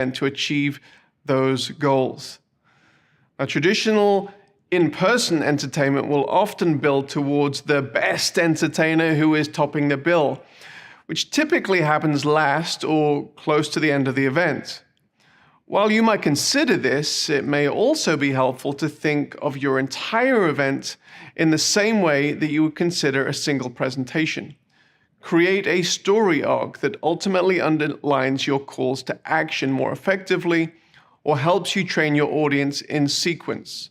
to achieve those goals. Now, traditional in-person entertainment will often build towards the best entertainer who is topping the bill, which typically happens last or close to the end of the event. While you might consider this, it may also be helpful to think of your entire event in the same way that you would consider a single presentation. Create a story arc that ultimately underlines your calls to action more effectively or helps you train your audience in sequence.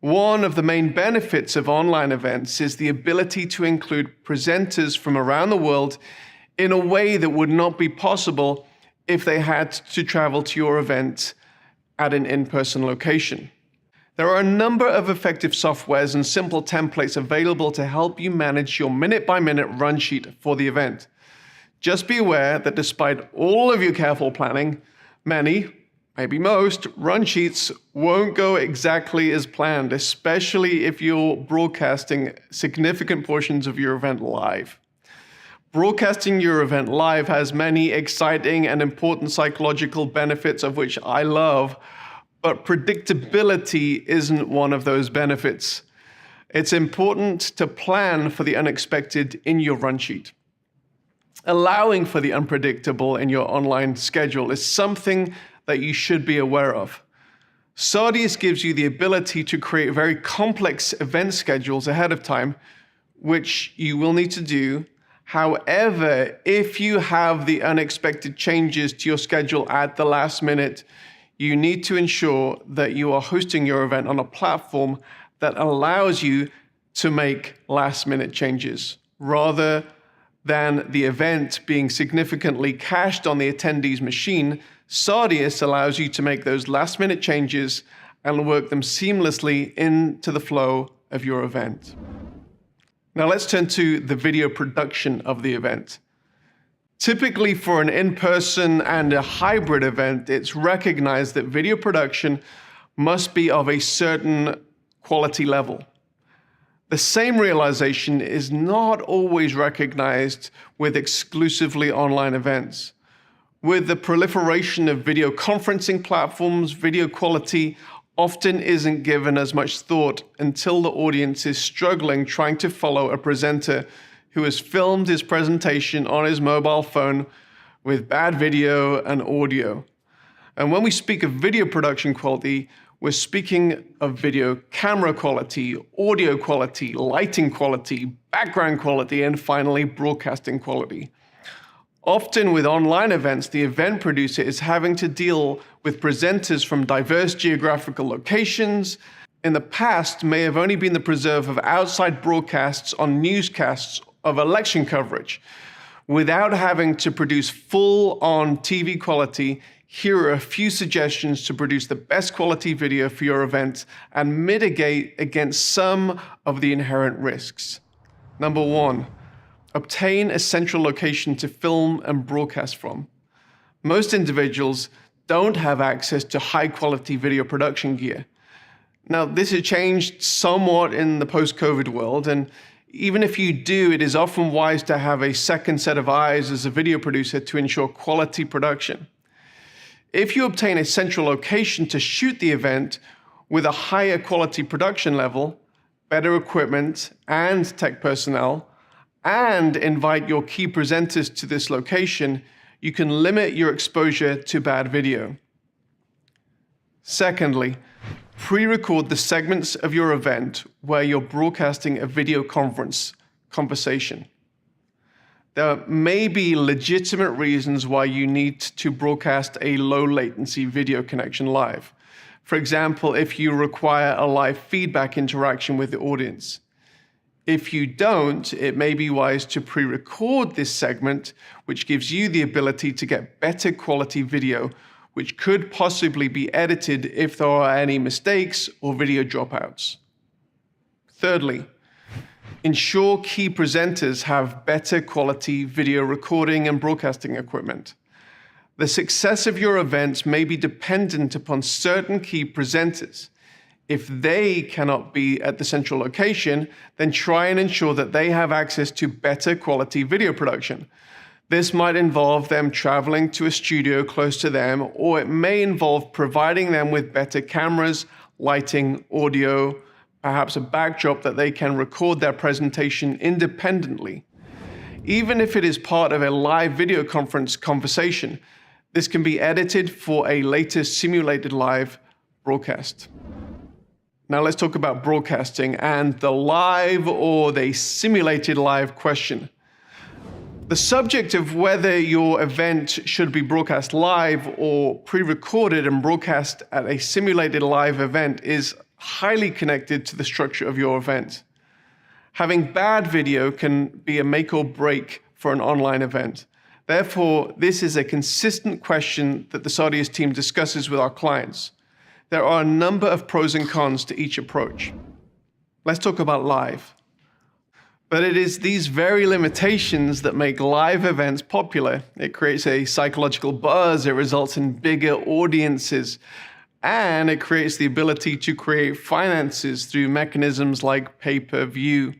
One of the main benefits of online events is the ability to include presenters from around the world in a way that would not be possible if they had to travel to your event at an in-person location. There are a number of effective softwares and simple templates available to help you manage your minute-by-minute run sheet for the event. Just be aware that despite all of your careful planning, many, maybe most, run sheets won't go exactly as planned, especially if you're broadcasting significant portions of your event live. Broadcasting your event live has many exciting and important psychological benefits, of which I love, but predictability isn't one of those benefits. It's important to plan for the unexpected in your run sheet. Allowing for the unpredictable in your online schedule is something that you should be aware of. Sardius gives you the ability to create very complex event schedules ahead of time, which you will need to do. However, if you have the unexpected changes to your schedule at the last minute, you need to ensure that you are hosting your event on a platform that allows you to make last-minute changes, rather than the event being significantly cached on the attendee's machine. Sardius allows you to make those last-minute changes and work them seamlessly into the flow of your event. Now let's turn to the video production of the event. Typically for an in-person and a hybrid event, it's recognized that video production must be of a certain quality level. The same realization is not always recognized with exclusively online events. With the proliferation of video conferencing platforms, video quality often isn't given as much thought until the audience is struggling trying to follow a presenter who has filmed his presentation on his mobile phone with bad video and audio. And when we speak of video production quality, we're speaking of video camera quality, audio quality, lighting quality, background quality, and finally broadcasting quality. Often with online events, the event producer is having to deal with presenters from diverse geographical locations. In the past, may have only been the preserve of outside broadcasts on newscasts of election coverage. Without having to produce full-on TV quality, here are a few suggestions to produce the best quality video for your event and mitigate against some of the inherent risks. Number 1. Obtain a central location to film and broadcast from. Most individuals don't have access to high-quality video production gear. Now, this has changed somewhat in the post-COVID world, and even if you do, it is often wise to have a second set of eyes as a video producer to ensure quality production. If you obtain a central location to shoot the event with a higher quality production level, better equipment and tech personnel, and invite your key presenters to this location, you can limit your exposure to bad video. Secondly, pre-record the segments of your event where you're broadcasting a video conversation. There may be legitimate reasons why you need to broadcast a low latency video connection live. For example, if you require a live feedback interaction with the audience. If you don't, it may be wise to pre-record this segment, which gives you the ability to get better quality video, which could possibly be edited if there are any mistakes or video dropouts. Thirdly, ensure key presenters have better quality video recording and broadcasting equipment. The success of your event may be dependent upon certain key presenters. If they cannot be at the central location, then try and ensure that they have access to better quality video production. This might involve them traveling to a studio close to them, or it may involve providing them with better cameras, lighting, audio, perhaps a backdrop that they can record their presentation independently. Even if it is part of a live video conference conversation, this can be edited for a later simulated live broadcast. Now let's talk about broadcasting and the live or the simulated live question. The subject of whether your event should be broadcast live or pre-recorded and broadcast at a simulated live event is highly connected to the structure of your event. Having bad video can be a make or break for an online event. Therefore, this is a consistent question that the Sardius team discusses with our clients. There are a number of pros and cons to each approach. Let's talk about live. But it is these very limitations that make live events popular. It creates a psychological buzz, it results in bigger audiences, and it creates the ability to create finances through mechanisms like pay-per-view.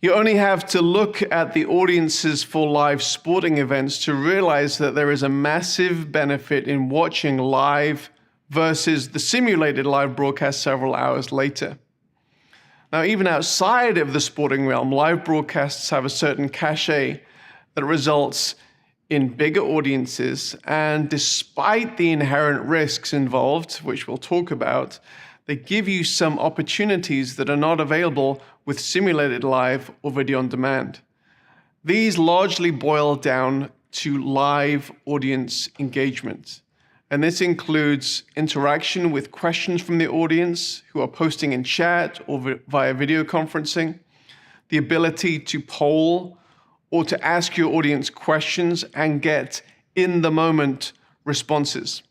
You only have to look at the audiences for live sporting events to realize that there is a massive benefit in watching live versus the simulated live broadcast several hours later. Now, even outside of the sporting realm, live broadcasts have a certain cachet that results in bigger audiences, and despite the inherent risks involved, which we'll talk about, they give you some opportunities that are not available with simulated live or video on demand. These largely boil down to live audience engagement. And this includes interaction with questions from the audience who are posting in chat or via video conferencing, the ability to poll or to ask your audience questions and get in-the-moment responses.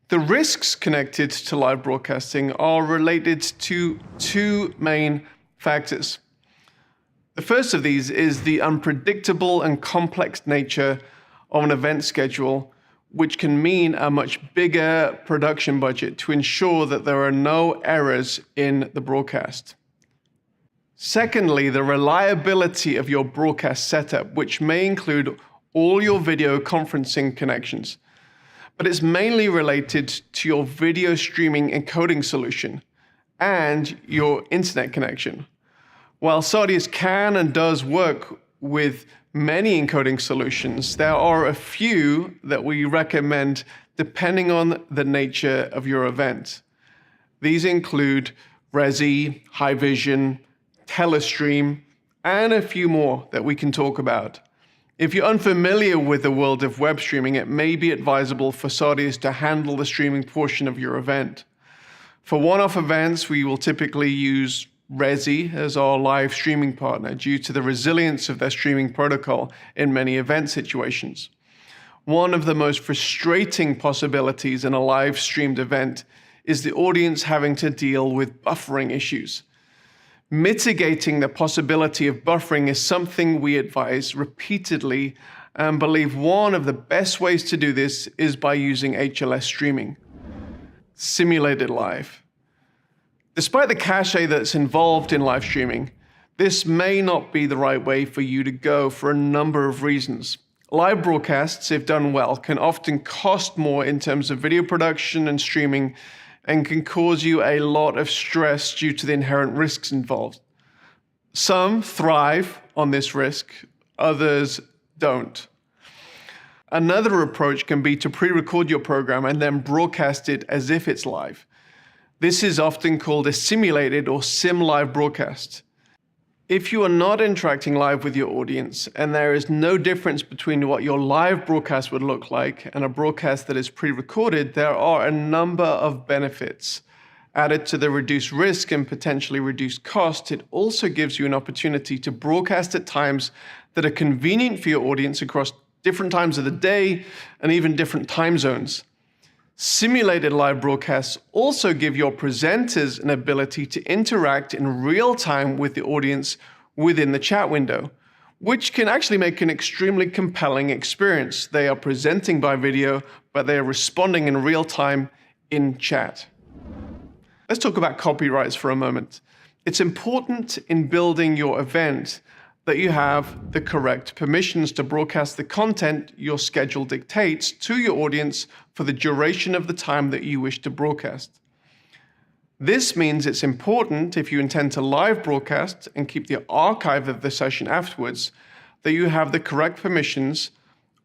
The risks connected to live broadcasting are related to two main factors. The first of these is the unpredictable and complex nature of an event schedule, which can mean a much bigger production budget to ensure that there are no errors in the broadcast. Secondly, the reliability of your broadcast setup, which may include all your video conferencing connections, but it's mainly related to your video streaming encoding solution and your internet connection. While Sardius can and does work with many encoding solutions, there are a few that we recommend depending on the nature of your event. These include Resi, Haivision, Telestream, and a few more that we can talk about. If you're unfamiliar with the world of web streaming, it may be advisable for Sardius to handle the streaming portion of your event. For one-off events, we will typically use Resi as our live streaming partner due to the resilience of their streaming protocol in many event situations. One of the most frustrating possibilities in a live streamed event is the audience having to deal with buffering issues. Mitigating the possibility of buffering is something we advise repeatedly and believe one of the best ways to do this is by using HLS streaming, simulated live. Despite the cachet that's involved in live streaming, this may not be the right way for you to go for a number of reasons. Live broadcasts, if done well, can often cost more in terms of video production and streaming and can cause you a lot of stress due to the inherent risks involved. Some thrive on this risk, others don't. Another approach can be to pre-record your program and then broadcast it as if it's live. This is often called a simulated or sim live broadcast. If you are not interacting live with your audience and there is no difference between what your live broadcast would look like and a broadcast that is pre-recorded, there are a number of benefits. Added to the reduced risk and potentially reduced cost, it also gives you an opportunity to broadcast at times that are convenient for your audience across different times of the day and even different time zones. Simulated live broadcasts also give your presenters an ability to interact in real time with the audience within the chat window, which can actually make an extremely compelling experience. They are presenting by video, but they are responding in real time in chat. Let's talk about copyrights for a moment. It's important in building your event that you have the correct permissions to broadcast the content your schedule dictates to your audience for the duration of the time that you wish to broadcast. This means it's important, if you intend to live broadcast and keep the archive of the session afterwards, that you have the correct permissions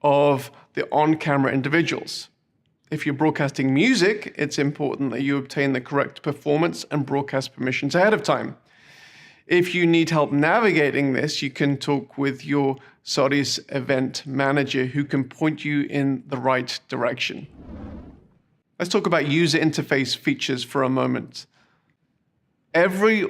of the on-camera individuals. If you're broadcasting music, it's important that you obtain the correct performance and broadcast permissions ahead of time. If you need help navigating this, you can talk with your SOTIS event manager who can point you in the right direction. Let's talk about user interface features for a moment. Every